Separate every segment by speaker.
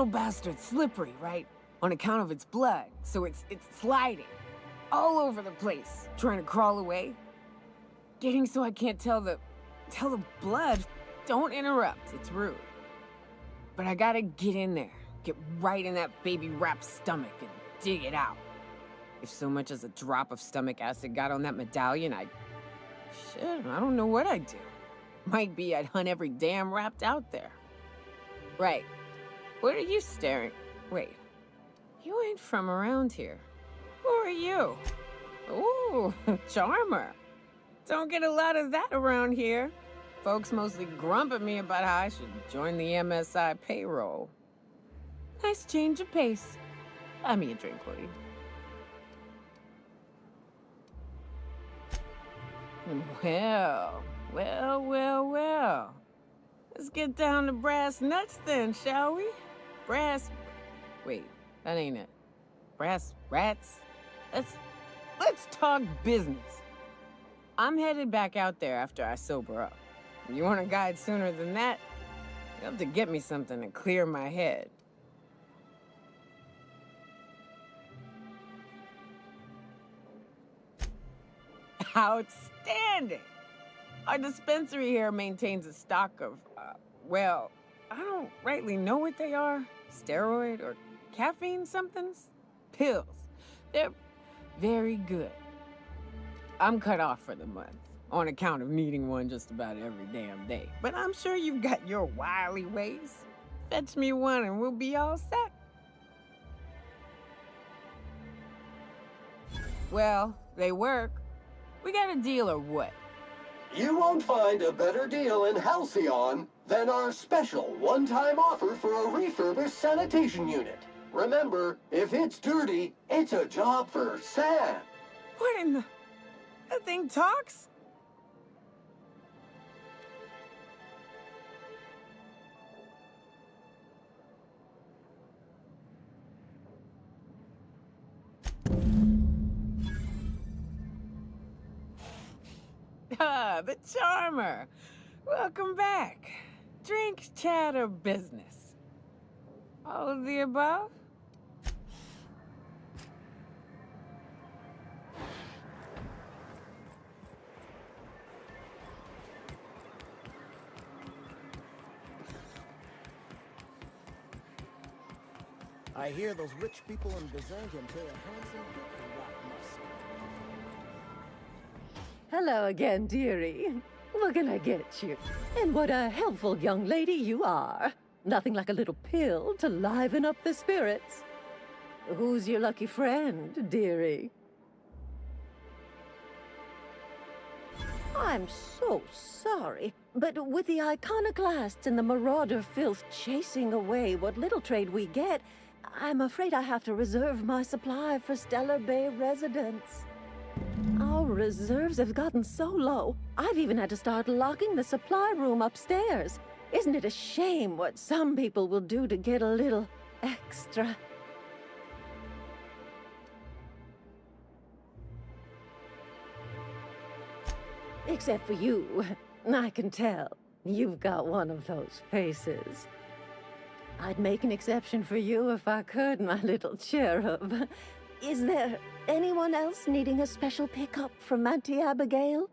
Speaker 1: little bastard's slippery, right? On account of its blood, so it's sliding all over the place, trying to crawl away. Getting so I can't tell the blood, don't interrupt, it's rude. But I gotta get in there, get right in that baby rap's stomach and dig it out. If so much as a drop of stomach acid got on that medallion, shit, I don't know what I'd do. Might be I'd hunt every damn Rapt out there. Right. What are you staring? Wait. You ain't from around here. Who are you? Ooh, charmer. Don't get a lot of that around here. Folks mostly grump at me about how I should join the MSI payroll. Nice change of pace. Buy me a drink, will you? Well. Let's get down to brass nuts then, shall we? Wait, that ain't it. Brass rats? Let's talk business. I'm headed back out there after I sober up. You want a guide sooner than that? You'll have to get me something to clear my head. Outstanding! Our dispensary here maintains a stock of, well, I don't rightly know what they are. Steroid or caffeine somethings? Pills. They're very good. I'm cut off for the month, on account of needing one just about every damn day. But I'm sure you've got your wily ways. Fetch me one and we'll be all set. Well, they work. We got a deal or what?
Speaker 2: You won't find a better deal in Halcyon than our special one-time offer for a refurbished sanitation unit. Remember, if it's dirty, it's a job for Sam.
Speaker 1: What in the... That thing talks? Ah, the charmer. Welcome back. Drink, chat, or business? All of the above?
Speaker 3: I hear those rich people in Byzantium pay a handsome bit for rotten musk.
Speaker 4: Hello again, dearie. What can I get you? And what a helpful young lady you are. Nothing like a little pill to liven up the spirits. Who's your lucky friend, dearie? I'm so sorry, but with the iconoclasts and the marauder filth chasing away what little trade we get, I'm afraid I have to reserve my supply for Stellar Bay residents. Our reserves have gotten so low, I've even had to start locking the supply room upstairs. Isn't it a shame what some people will do to get a little extra? Except for you. I can tell. You've got one of those faces. I'd make an exception for you if I could, my little cherub. Is there anyone else needing a special pickup from Auntie Abigail?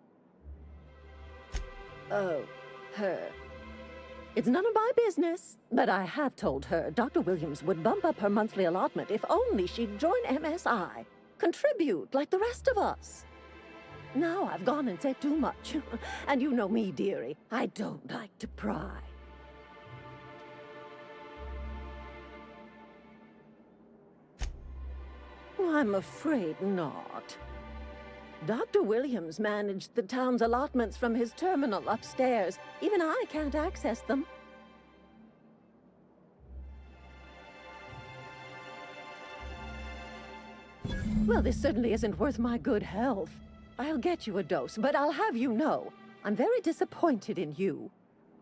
Speaker 4: Oh, her. It's none of my business, but I have told her Dr. Williams would bump up her monthly allotment if only she'd join MSI. Contribute like the rest of us. Now I've gone and said too much. And you know me, dearie. I don't like to pry. I'm afraid not. Dr. Williams managed the town's allotments from his terminal upstairs. Even I can't access them. Well, this certainly isn't worth my good health. I'll get you a dose, but I'll have you know, I'm very disappointed in you.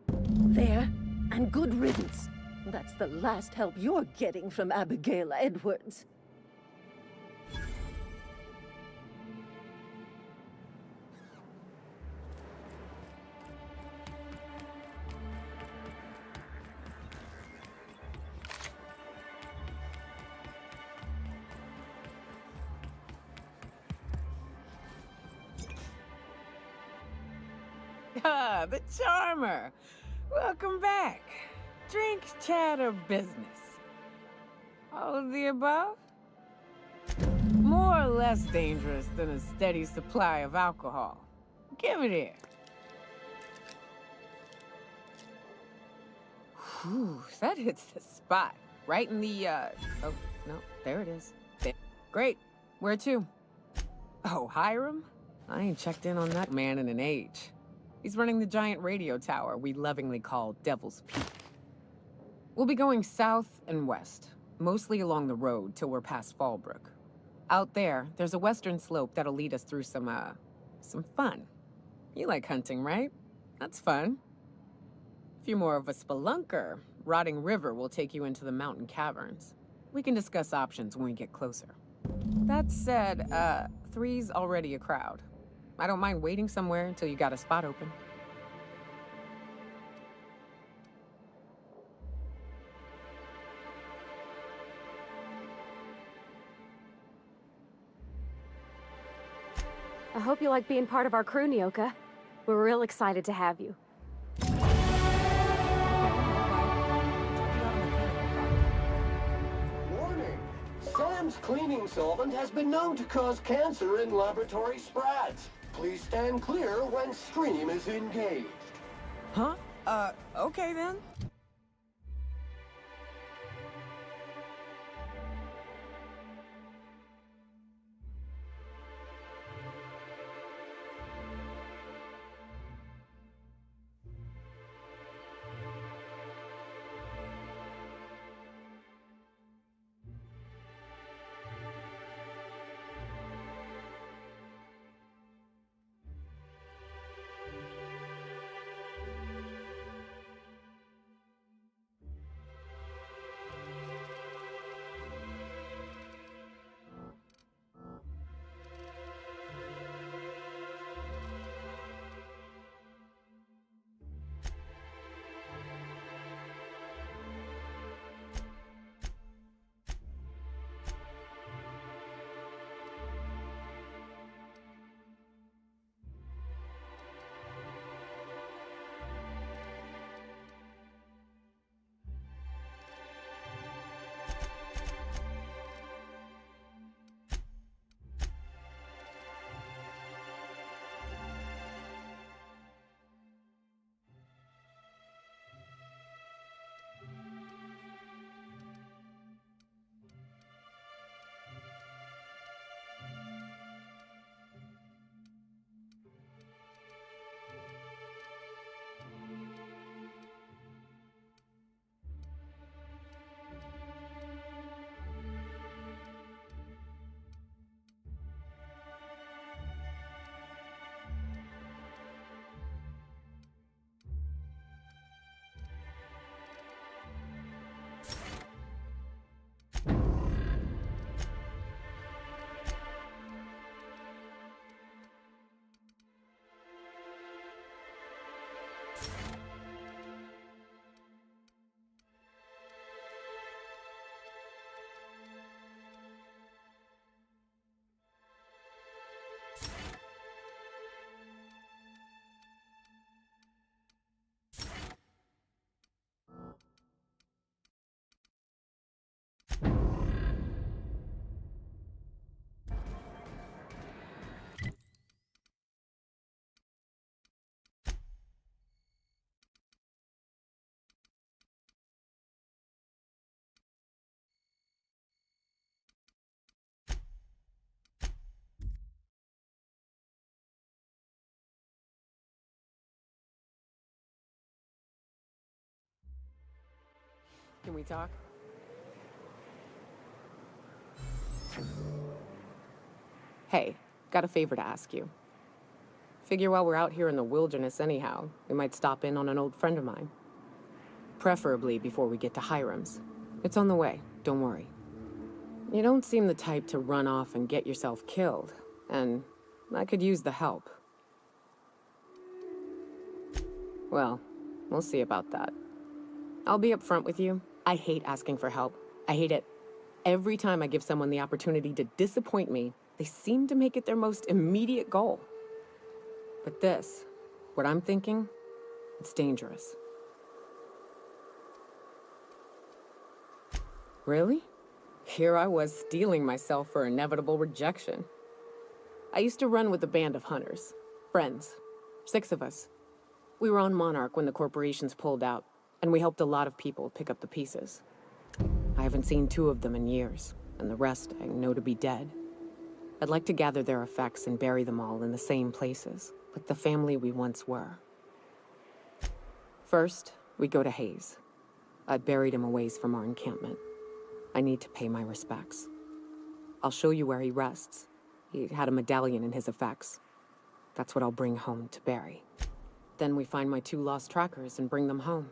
Speaker 4: There, and good riddance. That's the last help you're getting from Abigail Edwards.
Speaker 1: Ah, the charmer. Welcome back. Drink, chat, or business? All of the above? More or less dangerous than a steady supply of alcohol. Give it here. Whew, that hits the spot. Right in the, oh, no, there it is. Great. Where to? Oh, Hiram? I ain't checked in on that man in an age. He's running the giant radio tower we lovingly call Devil's Peak. We'll be going south and west, mostly along the road till we're past Fallbrook. Out there, there's a western slope that'll lead us through some fun. You like hunting, right? That's fun. If you're more of a spelunker, Rotting River will take you into the mountain caverns. We can discuss options when we get closer. That said, 3's already a crowd. I don't mind waiting somewhere until you got a spot open.
Speaker 5: I hope you like being part of our crew, Nyoka. We're real excited to have you.
Speaker 2: Warning! Sam's cleaning solvent has been known to cause cancer in laboratory sprats. Please stand clear when stream is engaged.
Speaker 1: Huh? Okay then. Can we talk? Hey, got a favor to ask you. Figure while we're out here in the wilderness anyhow, we might stop in on an old friend of mine. Preferably before we get to Hiram's. It's on the way, don't worry. You don't seem the type to run off and get yourself killed, and I could use the help. Well, we'll see about that. I'll be upfront with you. I hate asking for help. I hate it. Every time I give someone the opportunity to disappoint me, they seem to make it their most immediate goal. But this What I'm thinking? It's dangerous. Really? Here I was steeling myself for inevitable rejection. I used to run with a band of hunters. Friends. 6 of us. We were on Monarch when the corporations pulled out, and we helped a lot of people pick up the pieces. I haven't seen 2 of them in years, and the rest I know to be dead. I'd like to gather their effects and bury them all in the same places, like the family we once were. First, we go to Hayes. I buried him a ways from our encampment. I need to pay my respects. I'll show you where he rests. He had a medallion in his effects. That's what I'll bring home to Barry. Then we find my 2 lost trackers and bring them home.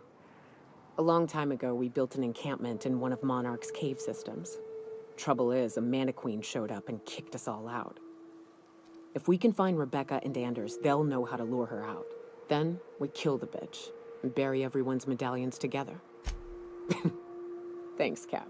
Speaker 1: A long time ago, we built an encampment in one of Monarch's cave systems. Trouble is, a Mantiqueen showed up and kicked us all out. If we can find Rebecca and Anders, they'll know how to lure her out. Then, we kill the bitch and bury everyone's medallions together. Thanks, Cap.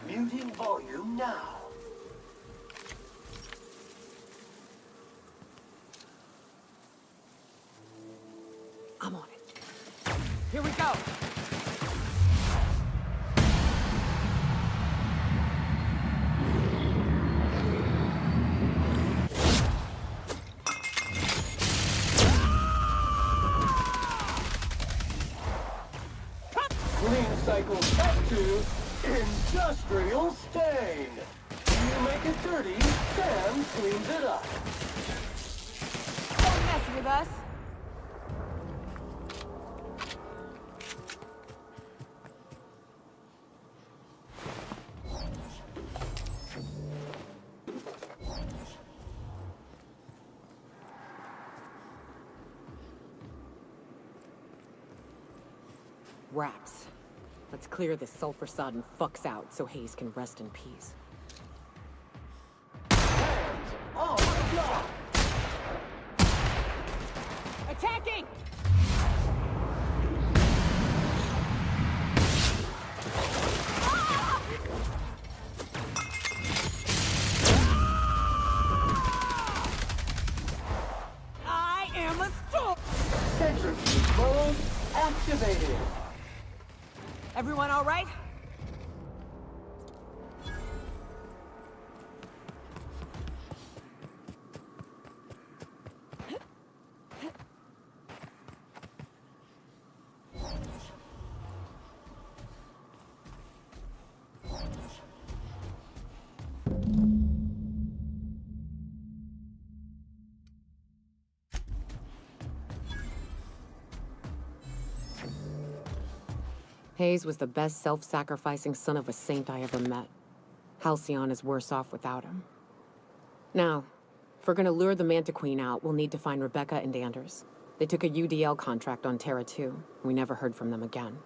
Speaker 2: Muting volume now.
Speaker 1: I'm on it. Here we go!
Speaker 2: Clean cycle cut to industrial stain. You make it dirty, Sam cleans it up.
Speaker 1: Don't mess with us! Raps. Let's clear this sulfur-sodden fucks out so Hayes can rest in peace.
Speaker 2: Hands on the job.
Speaker 1: Attacking! I am a storm!
Speaker 2: Centrifuge mode activated.
Speaker 1: Everyone all right? Hayes was the best self-sacrificing son of a saint I ever met. Halcyon is worse off without him. Now, if we're gonna lure the Mantiqueen out, we'll need to find Rebecca and Anders. They took a UDL contract on Terra 2. We never heard from them again.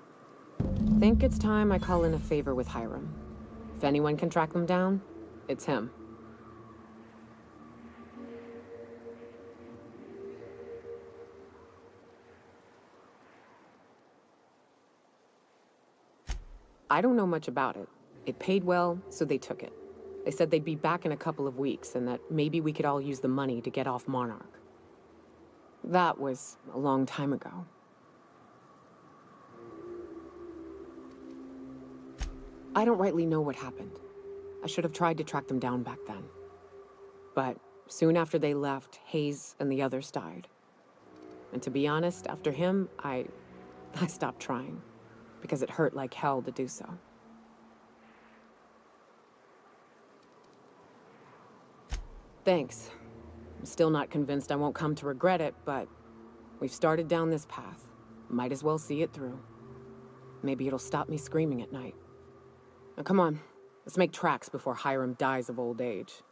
Speaker 1: Think it's time I call in a favor with Hiram. If anyone can track them down, it's him. I don't know much about it. It paid well, so they took it. They said they'd be back in a couple of weeks and that maybe we could all use the money to get off Monarch. That was a long time ago. I don't rightly know what happened. I should have tried to track them down back then. But soon after they left, Hayes and the others died. And to be honest, after him, I stopped trying. Because it hurt like hell to do so. Thanks. I'm still not convinced I won't come to regret it, but we've started down this path. Might as well see it through. Maybe it'll stop me screaming at night. Now come on, let's make tracks before Hiram dies of old age.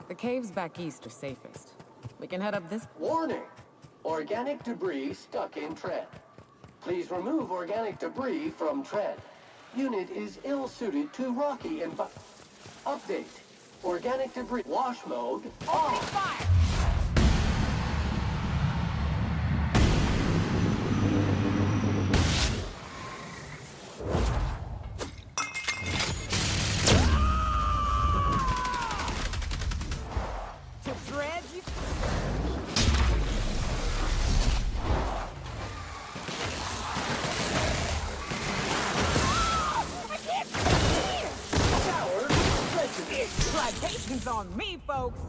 Speaker 1: The caves back east are safest. We can head up this...
Speaker 2: Warning! Organic debris stuck in tread. Please remove organic debris from tread. Unit is ill-suited to rocky Update. Organic debris wash mode off.
Speaker 1: Fire! Citations on me, folks!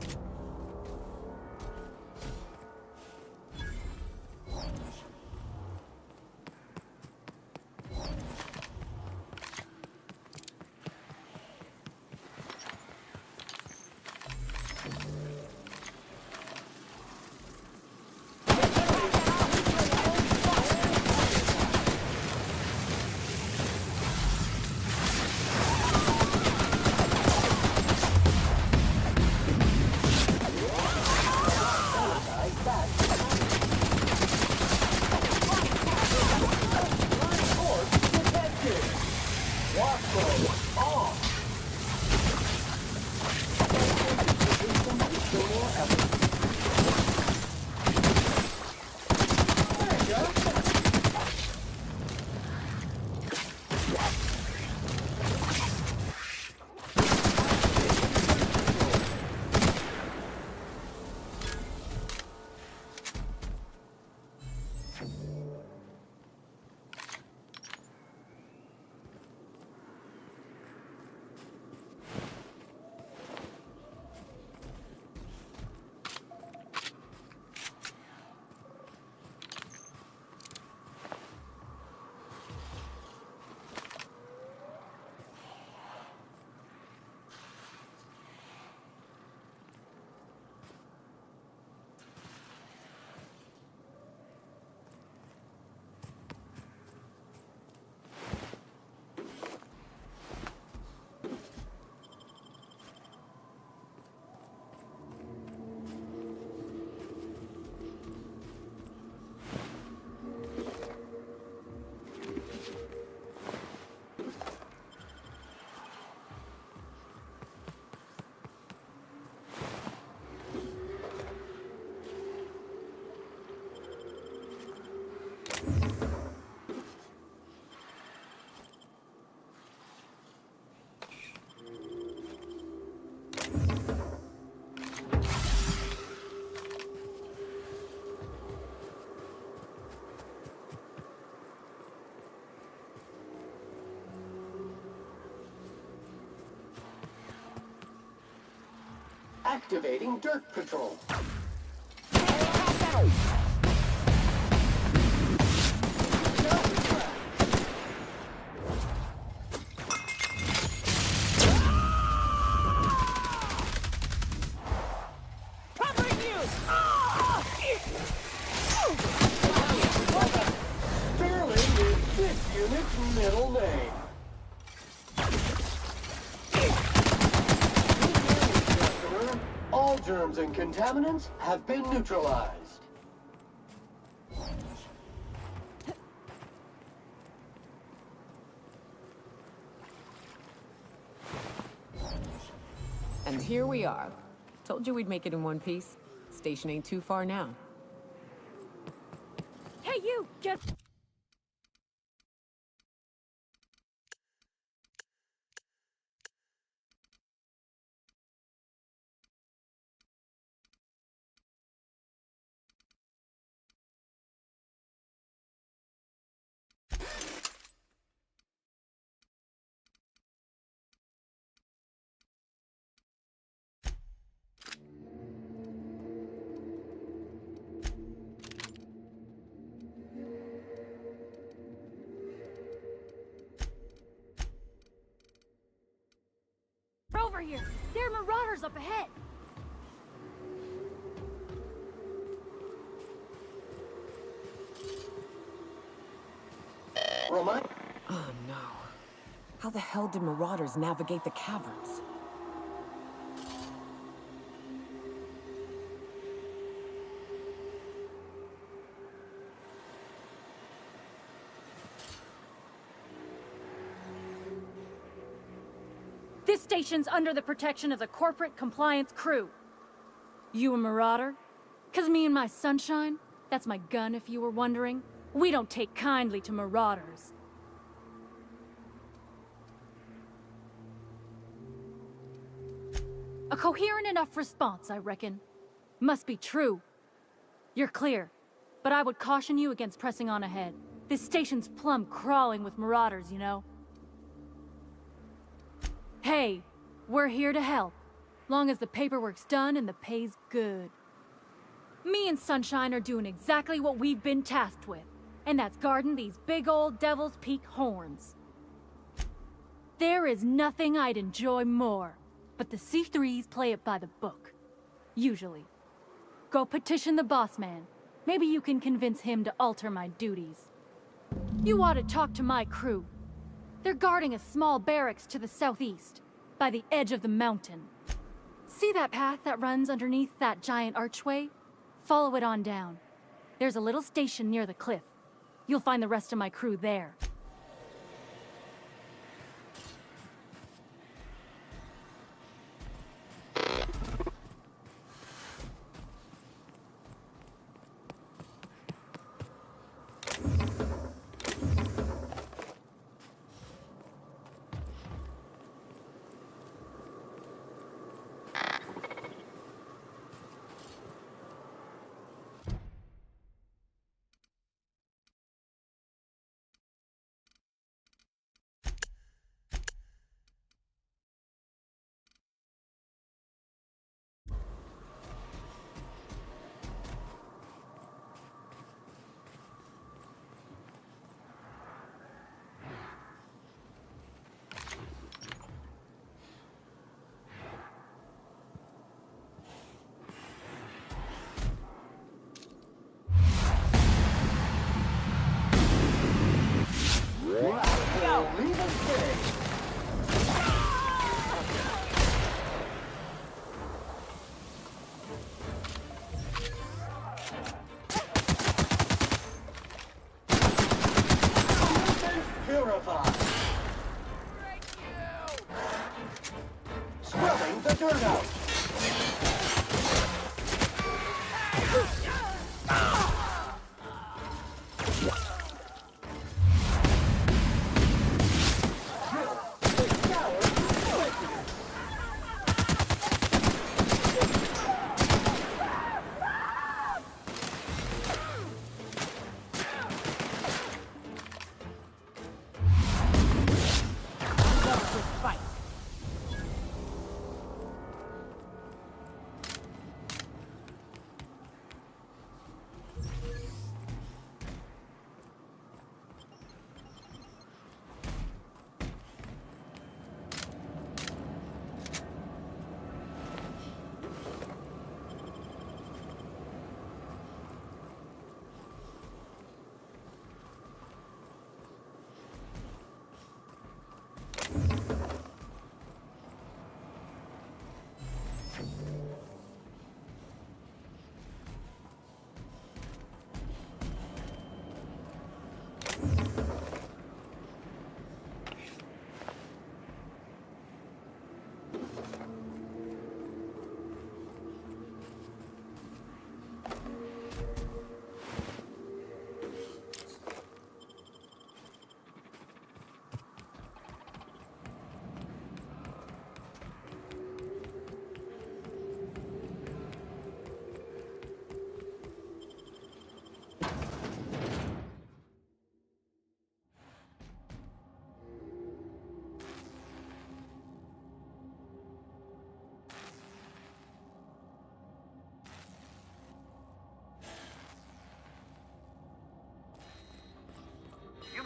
Speaker 2: Activating Dirt Patrol. Sterling is this unit's middle name. All germs and contaminants have been neutralized.
Speaker 1: And here we are. Told you we'd make it in one piece. Station ain't too far now.
Speaker 5: Hey, you! Get... Over here! There are marauders up ahead!
Speaker 2: Remind.
Speaker 1: Oh no. How the hell did marauders navigate the caverns?
Speaker 5: This station's under the protection of the Corporate Compliance Crew. You a marauder? 'Cause me and my sunshine, that's my gun if you were wondering, we don't take kindly to marauders. A coherent enough response, I reckon. Must be true. You're clear, but I would caution you against pressing on ahead. This station's plumb crawling with marauders, you know? Hey, we're here to help, long as the paperwork's done and the pay's good. Me and Sunshine are doing exactly what we've been tasked with, and that's guarding these big old Devil's Peak horns. There is nothing I'd enjoy more, but the C3s play it by the book. Usually. Go petition the boss man. Maybe you can convince him to alter my duties. You ought to talk to my crew. They're guarding a small barracks to the southeast, by the edge of the mountain. See that path that runs underneath that giant archway? Follow it on down. There's a little station near the cliff. You'll find the rest of my crew there.
Speaker 2: Leave us stay. Purified. Scrubbing the dirt out.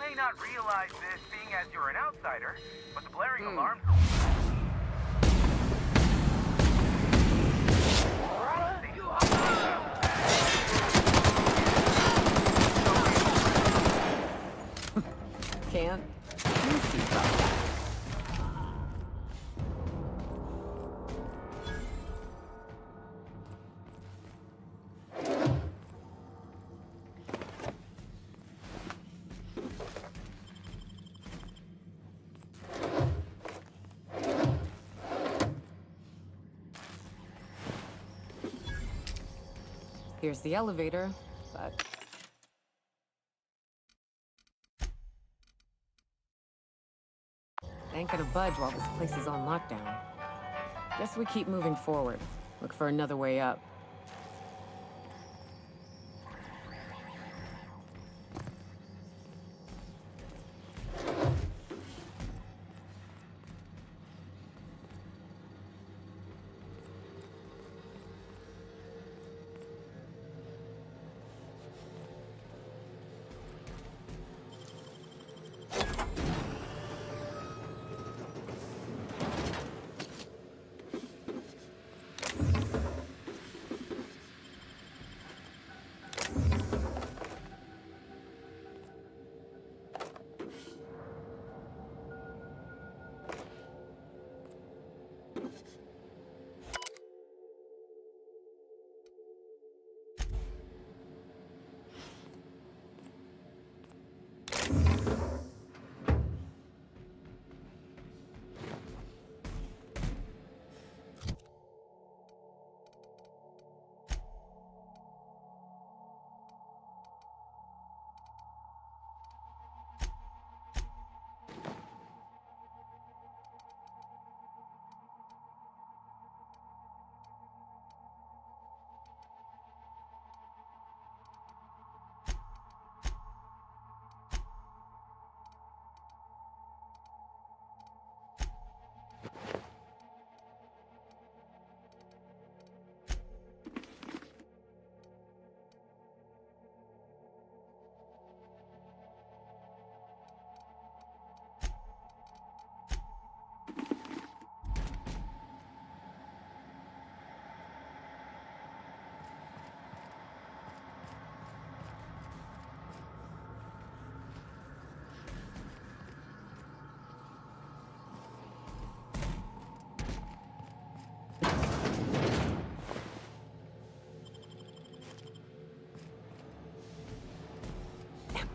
Speaker 6: may not realize this being as you're an outsider, but the blaring alarms...
Speaker 1: Can't you see about that? Here's the elevator, but... Ain't gonna budge while this place is on lockdown. Guess we keep moving forward. Look for another way up.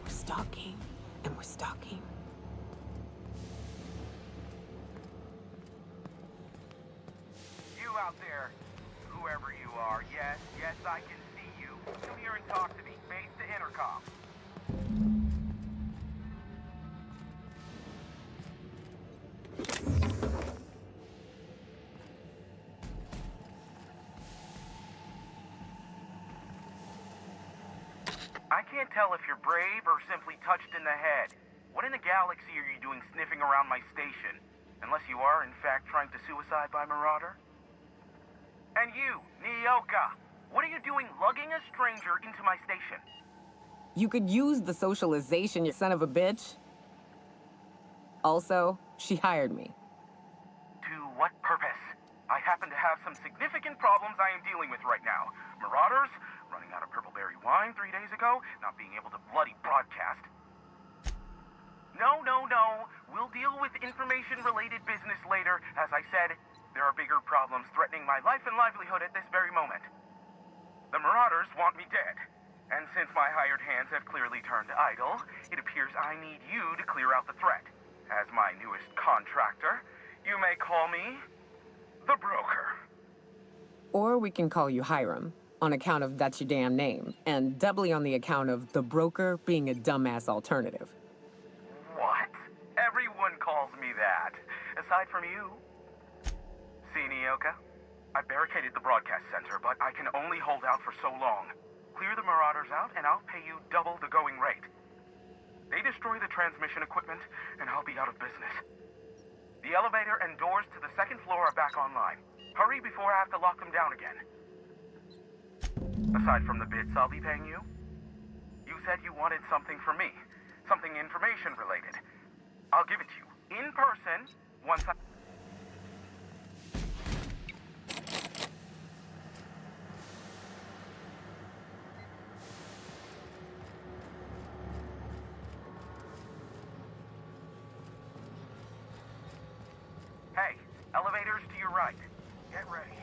Speaker 1: Stalking, and we're stalking.
Speaker 6: You out there, whoever you are, yes, I can see you. Come here and talk to me, face to intercom. I can't tell if you're brave or simply touched in the head. What in the galaxy are you doing sniffing around my station? Unless you are, in fact, trying to suicide by Marauder? And you, Nyoka, what are you doing lugging a stranger into my station?
Speaker 1: You could use the socialization, you son of a bitch. Also, she hired me.
Speaker 6: To what purpose? I happen to have some significant problems I am dealing with right now. Marauders, running out of purple-berry wine 3 days ago, not being able to bloody broadcast. No. We'll deal with information-related business later. As I said, there are bigger problems threatening my life and livelihood at this very moment. The Marauders want me dead. And since my hired hands have clearly turned idle, it appears I need you to clear out the threat. As my newest contractor, you may call me the Broker.
Speaker 1: Or we can call you Hiram, on account of that's your damn name, and doubly on the account of the Broker being a dumbass alternative.
Speaker 6: What? Everyone calls me that, aside from you. See, Nyoka? I barricaded the broadcast center, but I can only hold out for so long. Clear the Marauders out, and I'll pay you double the going rate. They destroy the transmission equipment, and I'll be out of business. The elevator and doors to the second floor are back online. Hurry before I have to lock them down again. Aside from the bits I'll be paying you, you said you wanted something from me. Something information related. I'll give it to you in person once I... Hey, elevators to your right. Get ready.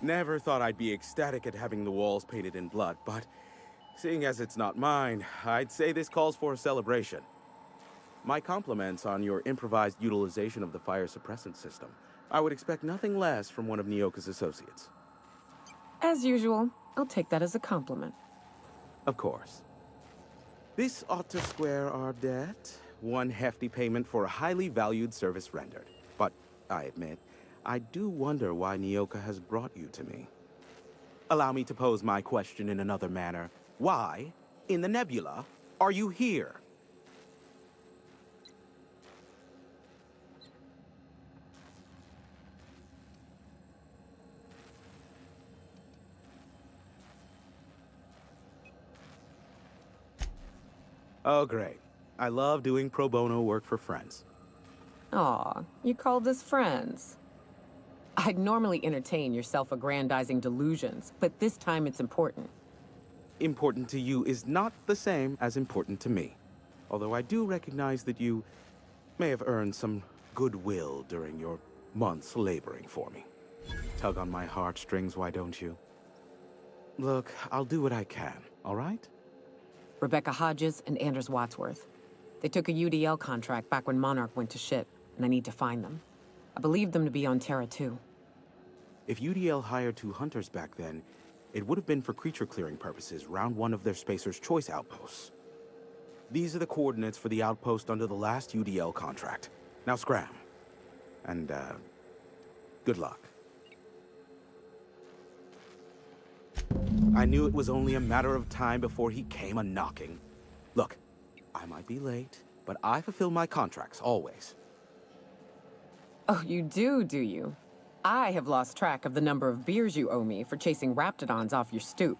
Speaker 7: Never thought I'd be ecstatic at having the walls painted in blood, but seeing as it's not mine, I'd say this calls for a celebration. My compliments on your improvised utilization of the fire suppressant system. I would expect nothing less from one of Nyoka's associates.
Speaker 1: As usual, I'll take that as a compliment.
Speaker 7: Of course. This ought to square our debt. One hefty payment for a highly valued service rendered. But, I admit, I do wonder why Nyoka has brought you to me. Allow me to pose my question in another manner. Why, in the nebula, are you here? Oh, great. I love doing pro bono work for friends.
Speaker 1: Aw, you called us friends. I'd normally entertain your self-aggrandizing delusions, but this time it's important.
Speaker 7: Important to you is not the same as important to me. Although I do recognize that you may have earned some goodwill during your months laboring for me. Tug on my heartstrings, why don't you? Look, I'll do what I can, all right?
Speaker 1: Rebecca Hodges and Anders Wadsworth. They took a UDL contract back when Monarch went to shit, and I need to find them. I believe them to be on Terra 2.
Speaker 7: If UDL hired 2 hunters back then, it would have been for creature clearing purposes, round 1 of their Spacer's Choice outposts. These are the coordinates for the outpost under the last UDL contract. Now scram. And, good luck. I knew it was only a matter of time before he came a-knocking. Look, I might be late, but I fulfill my contracts, always.
Speaker 1: Oh, you do you? I have lost track of the number of beers you owe me for chasing Raptidons off your stoop.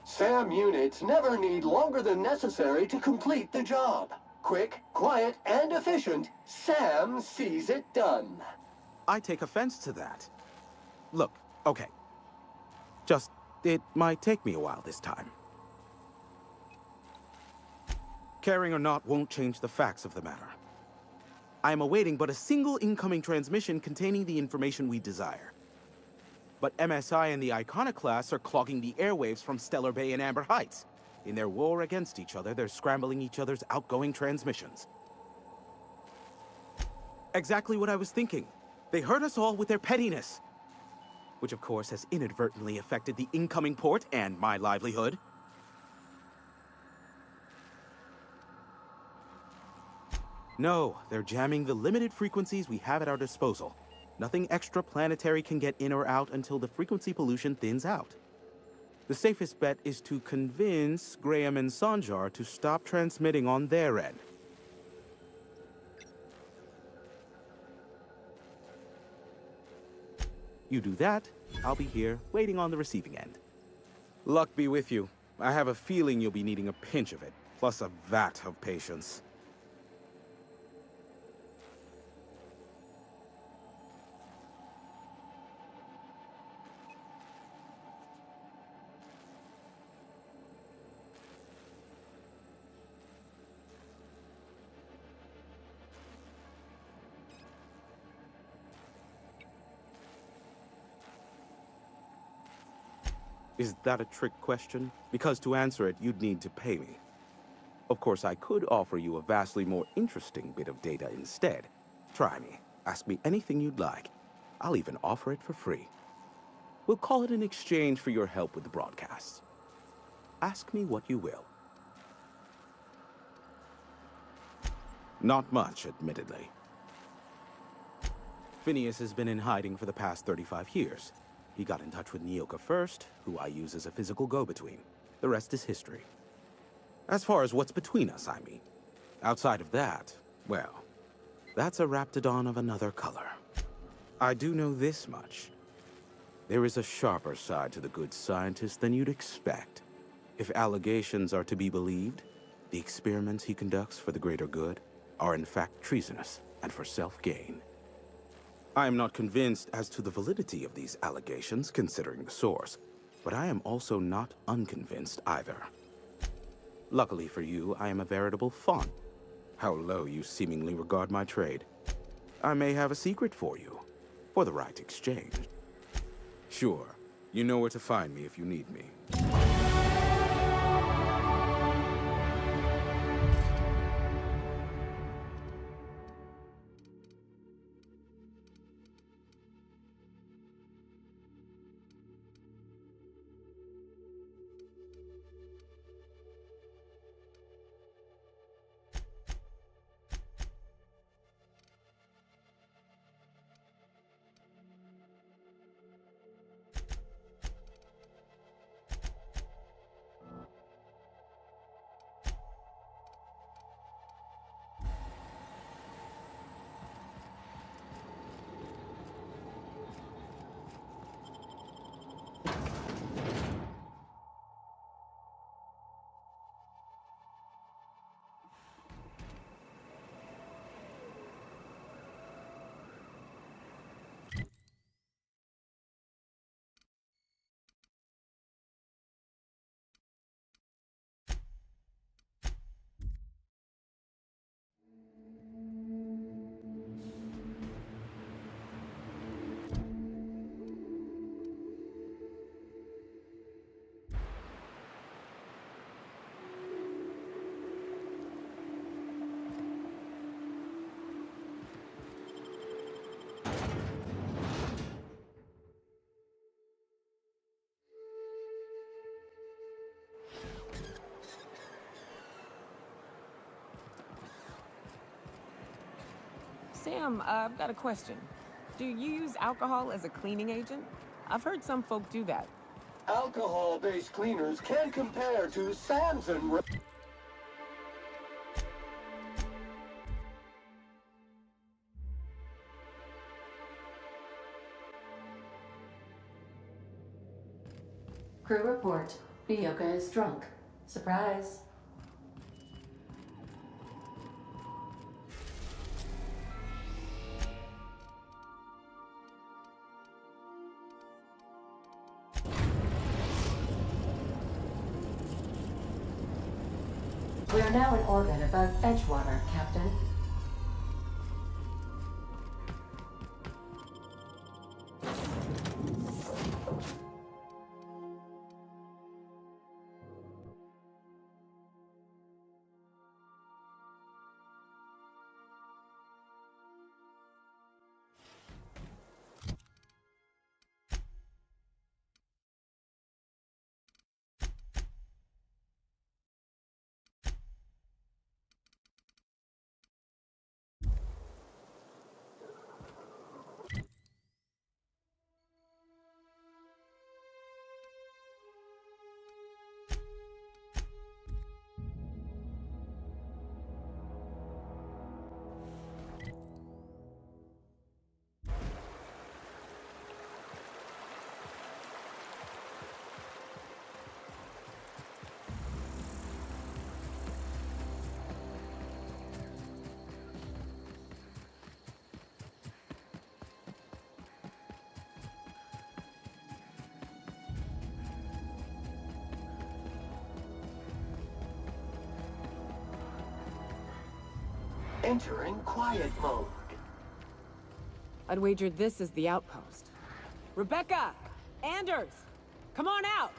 Speaker 2: SAM units never need longer than necessary to complete the job. Quick, quiet, and efficient, SAM sees it done.
Speaker 7: I take offense to that. Look, okay. It might take me a while this time. Caring or not won't change the facts of the matter. I am awaiting but a single incoming transmission containing the information we desire. But MSI and the Iconoclasts are clogging the airwaves from Stellar Bay and Amber Heights. In their war against each other, they're scrambling each other's outgoing transmissions. Exactly what I was thinking. They hurt us all with their pettiness. Which of course has inadvertently affected the incoming port and my livelihood. No, they're jamming the limited frequencies we have at our disposal. Nothing extraplanetary can get in or out until the frequency pollution thins out. The safest bet is to convince Graham and Sanjar to stop transmitting on their end. You do that, I'll be here, waiting on the receiving end. Luck be with you. I have a feeling you'll be needing a pinch of it, plus a vat of patience. Is that a trick question? Because to answer it, you'd need to pay me. Of course, I could offer you a vastly more interesting bit of data instead. Try me. Ask me anything you'd like. I'll even offer it for free. We'll call it an exchange for your help with the broadcasts. Ask me what you will. Not much, admittedly. Phineas has been in hiding for the past 35 years. He got in touch with Nyoka first, who I use as a physical go-between. The rest is history. As far as what's between us, I mean. Outside of that, well, that's a Raptidon of another color. I do know this much. There is a sharper side to the good scientist than you'd expect. If allegations are to be believed, the experiments he conducts for the greater good are in fact treasonous and for self-gain. I am not convinced as to the validity of these allegations, considering the source, but I am also not unconvinced either. Luckily for you, I am a veritable faun. How low you seemingly regard my trade. I may have a secret for you, for the right exchange. Sure. You know where to find me if you need me.
Speaker 1: Sam, I've got a question. Do you use alcohol as a cleaning agent? I've heard some folk do that.
Speaker 2: Alcohol-based cleaners can compare to Samson.
Speaker 8: Crew report. Bioka is drunk. Surprise. We are now in orbit above Edgewater, Captain.
Speaker 2: Entering quiet mode.
Speaker 1: I'd wager this is the outpost. Rebecca! Anders! Come on out!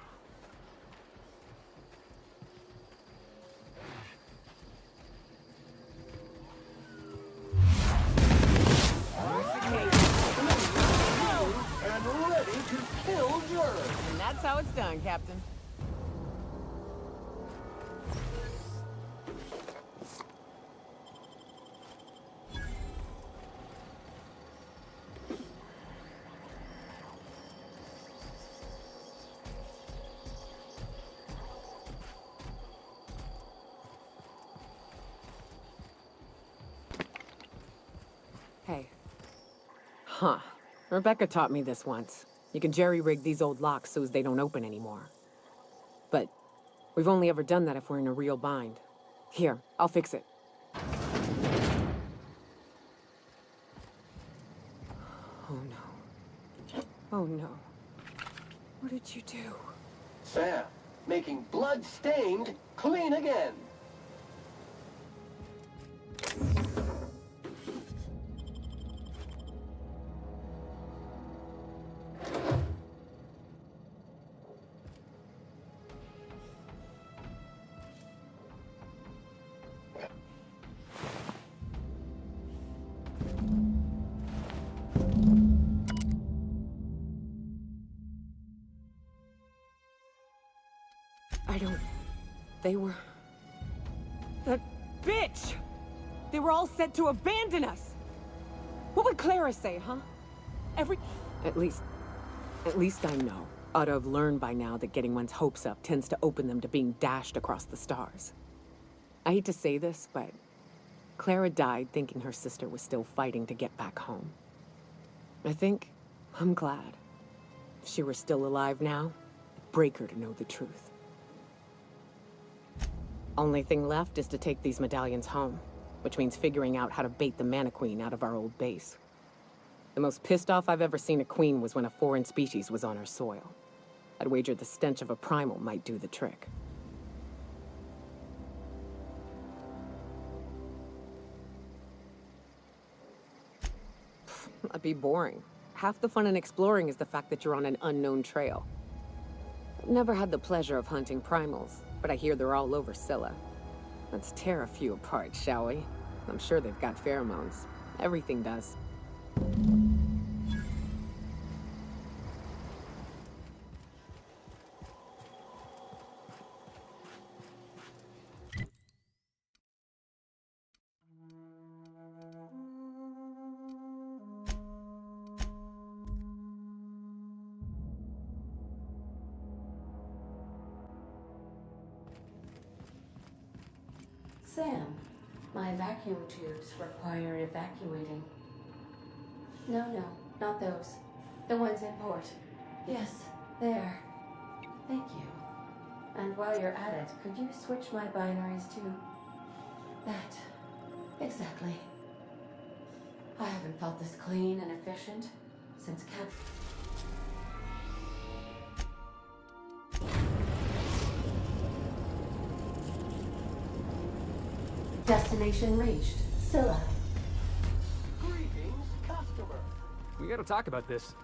Speaker 2: And ready to kill germs.
Speaker 1: And that's how it's done, Captain. Hey. Huh. Rebecca taught me this once. You can jerry-rig these old locks so as they don't open anymore. But we've only ever done that if we're in a real bind. Here, I'll fix it. Oh no. Oh no. What did you do?
Speaker 2: Sam, making blood-stained clean again.
Speaker 1: don't... They were... That bitch! They were all set to abandon us! What would Clara say, huh? At least I know. Ought to have learned by now that getting one's hopes up tends to open them to being dashed across the stars. I hate to say this, but Clara died thinking her sister was still fighting to get back home. I'm glad. If she were still alive now, it'd break her to know the truth. Only thing left is to take these medallions home, which means figuring out how to bait the Mana Queen out of our old base. The most pissed off I've ever seen a queen was when a foreign species was on her soil. I'd wager the stench of a primal might do the trick. That'd be boring. Half the fun in exploring is the fact that you're on an unknown trail. I've never had the pleasure of hunting primals, but I hear they're all over Scylla. Let's tear a few apart, shall we? I'm sure they've got pheromones. Everything does.
Speaker 8: Sam, my vacuum tubes require evacuating. No, not those. The ones in port. Yes, there. Thank you. And while you're at it, could you switch my binaries to that? Exactly. I haven't felt this clean and efficient since Cap... Destination reached. Scylla.
Speaker 2: Greetings, customer.
Speaker 9: We gotta talk about this.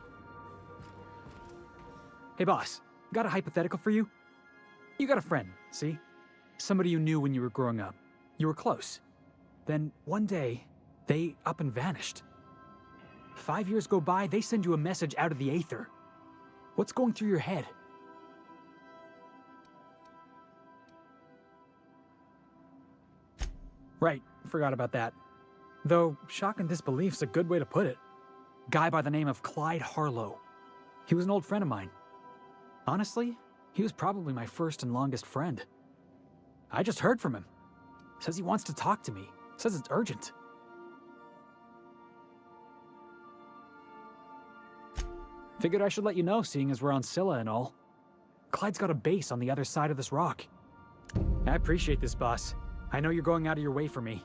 Speaker 9: Hey boss, got a hypothetical for you? You got a friend, see? Somebody you knew when you were growing up. You were close. Then one day, they up and vanished. 5 years go by, they send you a message out of the aether. What's going through your head? Right, forgot about that. Though, shock and disbelief's a good way to put it. Guy by the name of Clyde Harlow. He was an old friend of mine. Honestly, he was probably my first and longest friend. I just heard from him. Says he wants to talk to me. Says it's urgent. Figured I should let you know, seeing as we're on Scylla and all. Clyde's got a base on the other side of this rock. I appreciate this, boss. I know you're going out of your way for me.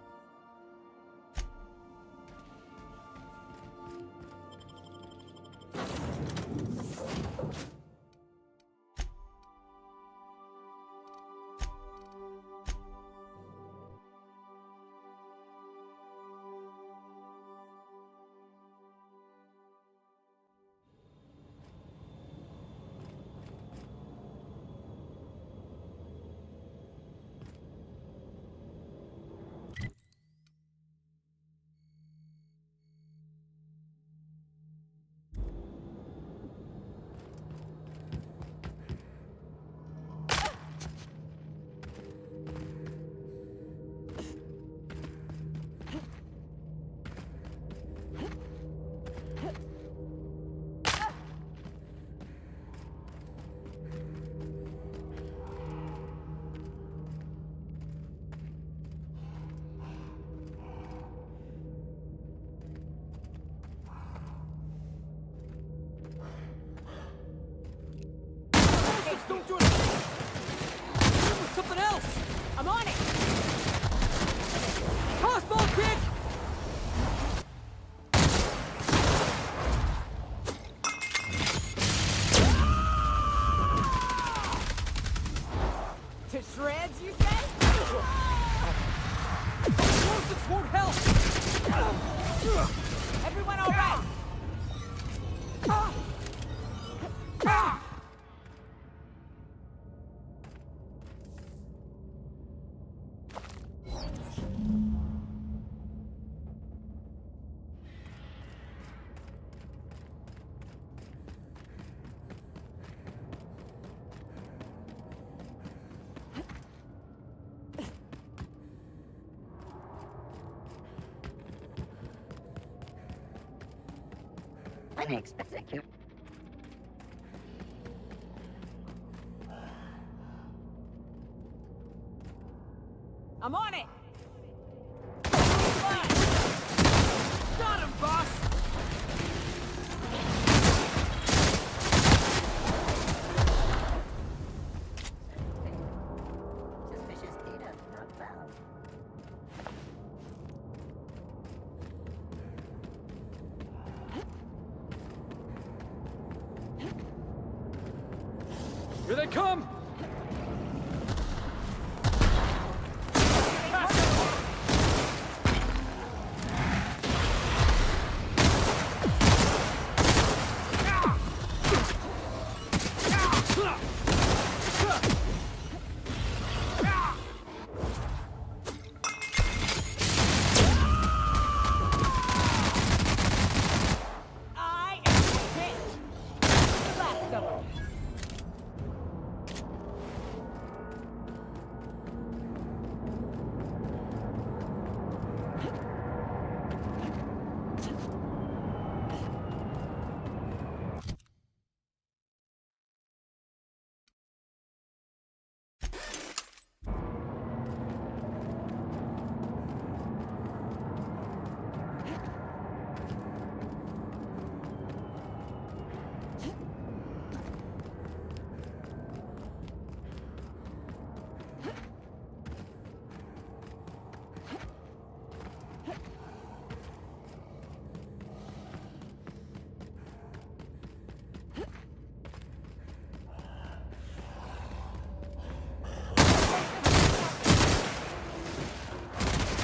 Speaker 1: Don't do it! Hit with something else! I'm on it! Crossbow kick! To shreds, you say? Explosives won't help! Everyone all right?
Speaker 10: Unexpected.
Speaker 1: I'm on it! Got him, boss!
Speaker 10: Suspicious data not found.
Speaker 9: Here they come!
Speaker 1: I am hit! The last of them.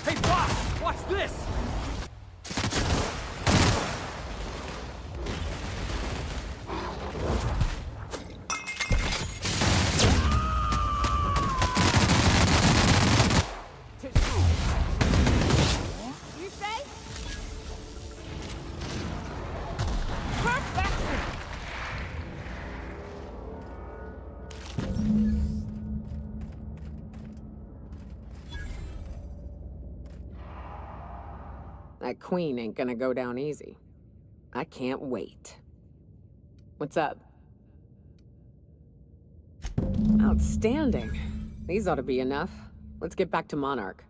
Speaker 9: Hey, boss! Watch this!
Speaker 1: You say? Perfection! That queen ain't gonna go down easy. I can't wait. What's up? Outstanding. These ought to be enough. Let's get back to Monarch.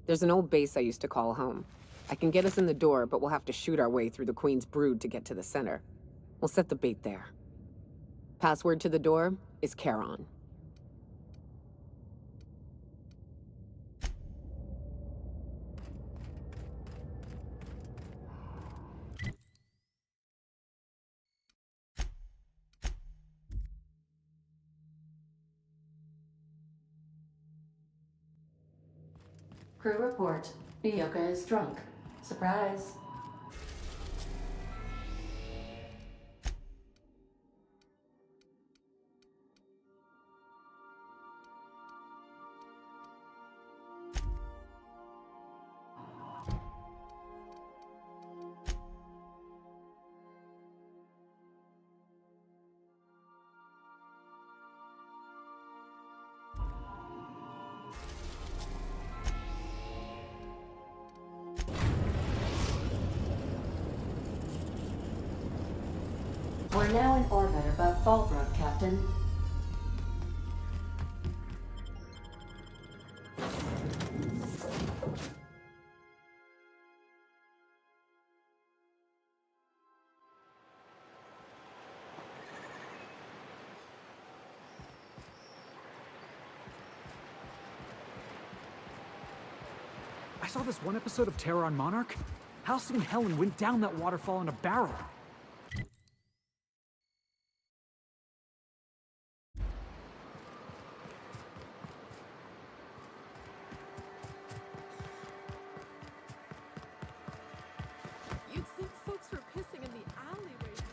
Speaker 1: There's an old base I used to call home. I can get us in the door, but we'll have to shoot our way through the Queen's brood to get to the center. We'll set the bait there. Password to the door is Charon.
Speaker 8: Crew report. Nyoka is drunk. Surprise. We're now in orbit above Fallbrook, Captain.
Speaker 9: I saw this one episode of Terror on Monarch. Halcyon and Helen went down that waterfall in a barrel.
Speaker 11: You'd think folks were pissing in the alleyways of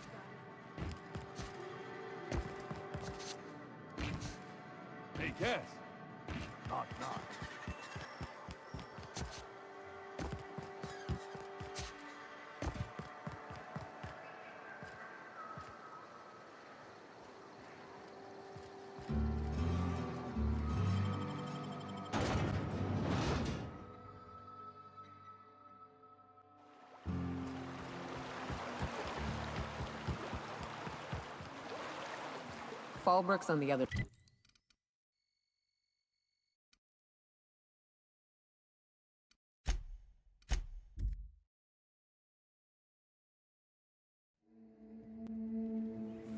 Speaker 11: that.
Speaker 12: Hey, Cass. Knock, knock.
Speaker 1: Fallbrook's on the other.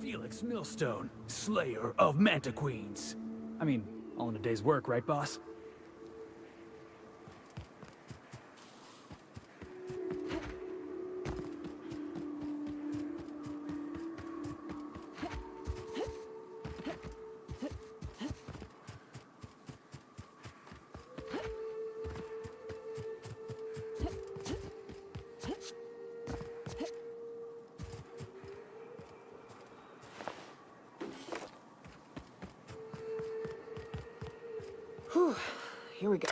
Speaker 9: Felix Millstone, Slayer of Mantiqueens. I mean, all in a day's work, right, boss?
Speaker 1: Whew, here we go.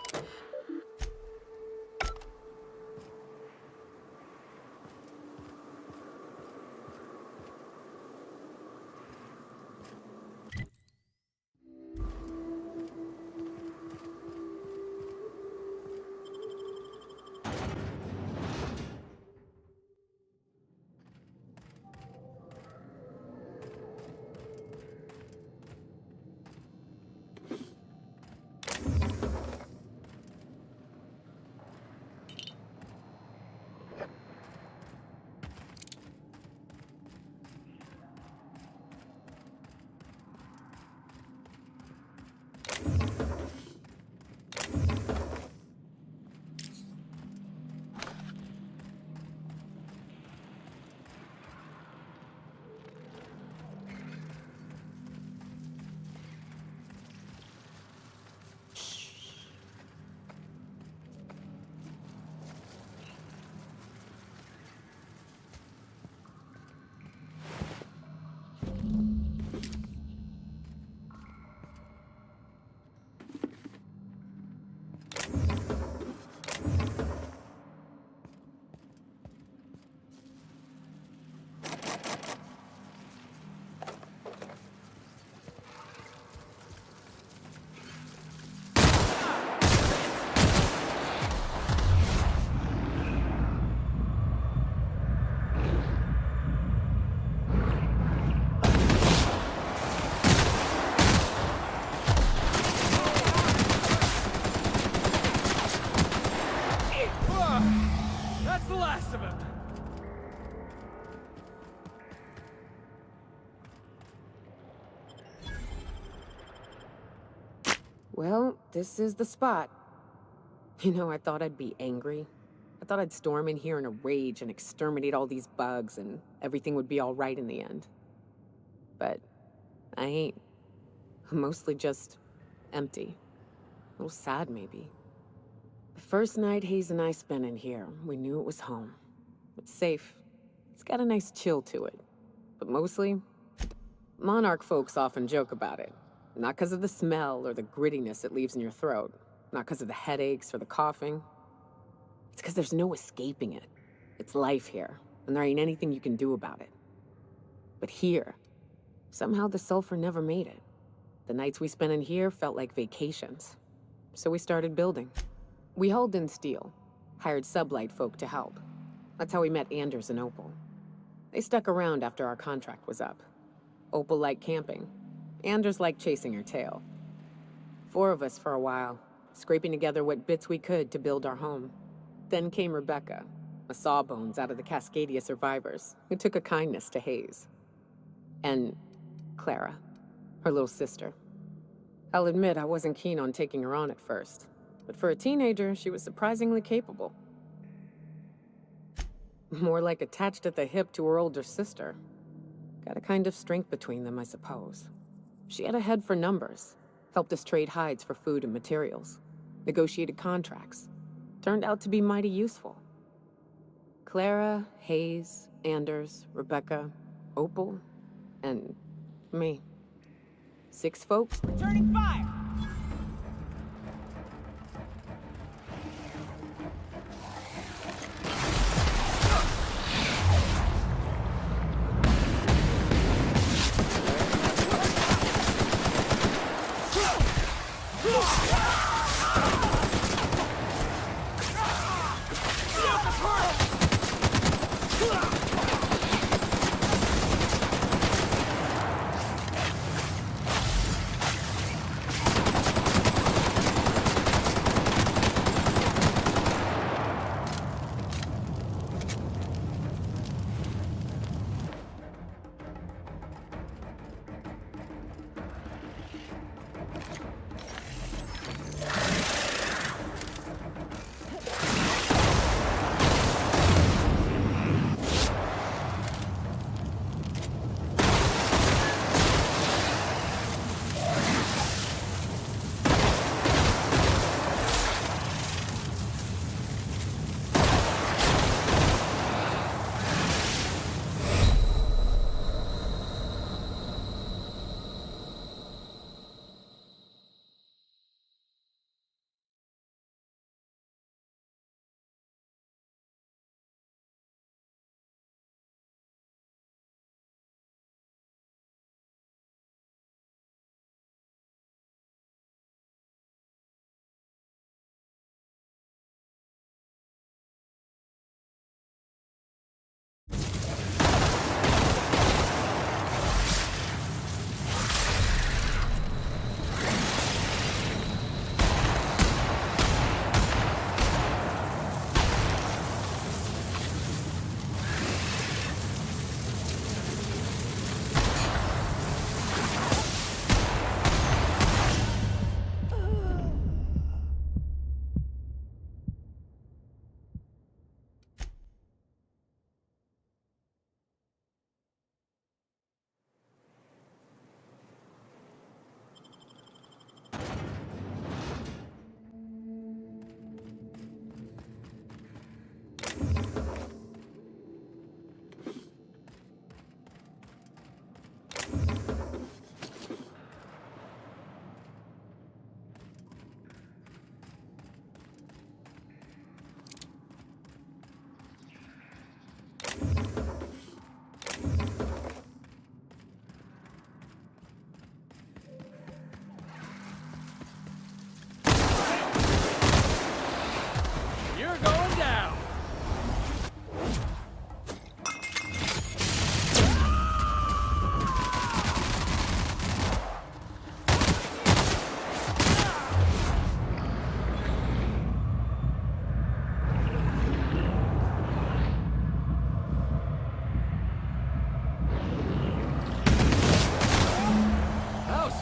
Speaker 9: That's the last of him!
Speaker 1: Well, this is the spot. You know, I thought I'd be angry. I thought I'd storm in here in a rage and exterminate all these bugs and everything would be all right in the end. But I ain't. I'm mostly just empty. A little sad, maybe. The first night Hayes and I spent in here, we knew it was home. It's safe. It's got a nice chill to it. But mostly, Monarch folks often joke about it. Not because of the smell or the grittiness it leaves in your throat. Not because of the headaches or the coughing. It's because there's no escaping it. It's life here, and there ain't anything you can do about it. But here, somehow the sulfur never made it. The nights we spent in here felt like vacations. So we started building. We hauled in steel, hired sublight folk to help. That's how we met Anders and Opal. They stuck around after our contract was up. Opal liked camping. Anders liked chasing her tail. 4 of us for a while, scraping together what bits we could to build our home. Then came Rebecca, a sawbones out of the Cascadia survivors, who took a kindness to Hayes. And Clara, her little sister. I'll admit I wasn't keen on taking her on at first, but for a teenager, she was surprisingly capable. More like attached at the hip to her older sister. Got a kind of strength between them, I suppose. She had a head for numbers, helped us trade hides for food and materials, negotiated contracts. Turned out to be mighty useful. Clara, Hayes, Anders, Rebecca, Opal, and me. 6 folks. Returning fire!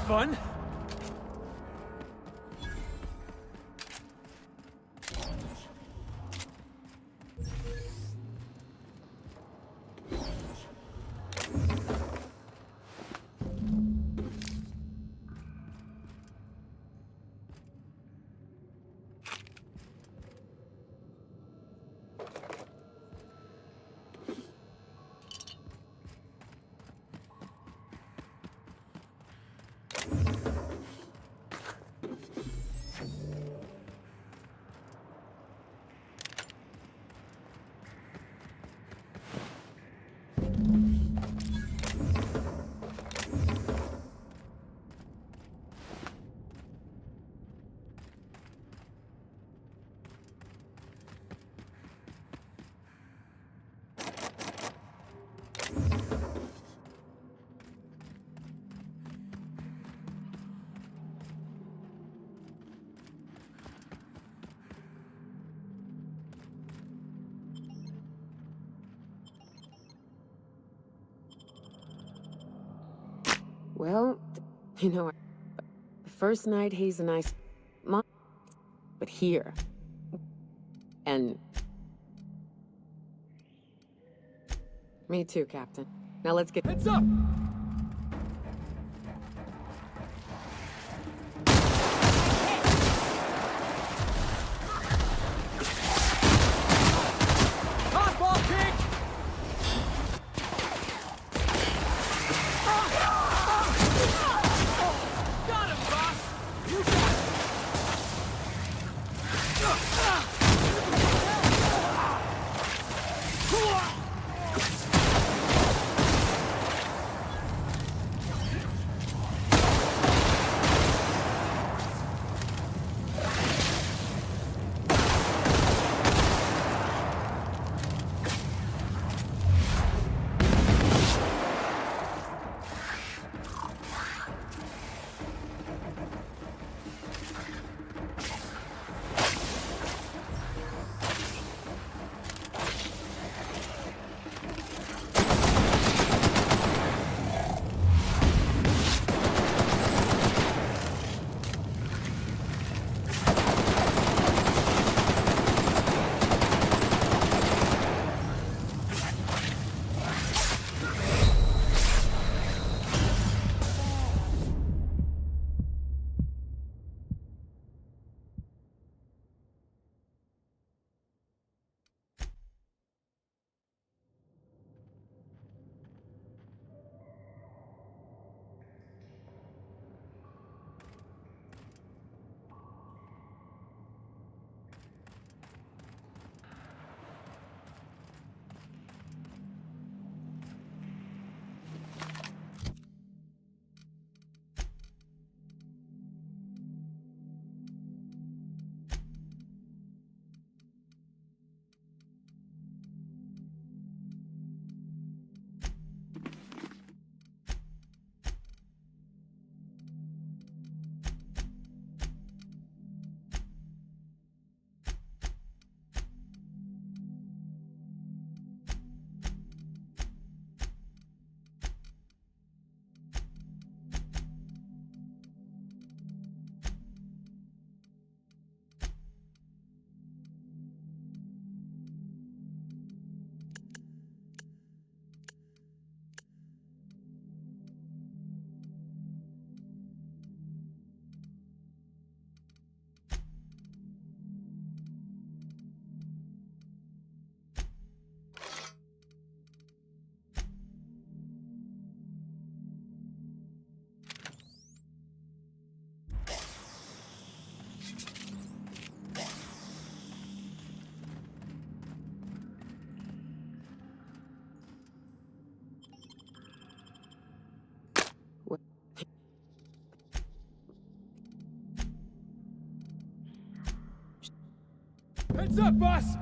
Speaker 9: fun.
Speaker 1: Well, you know, the first night Hayes and I... But here... And... Me too, Captain. Now let's get...
Speaker 9: Heads up! Tossball kick! Got him, boss! You got it! Heads up, boss!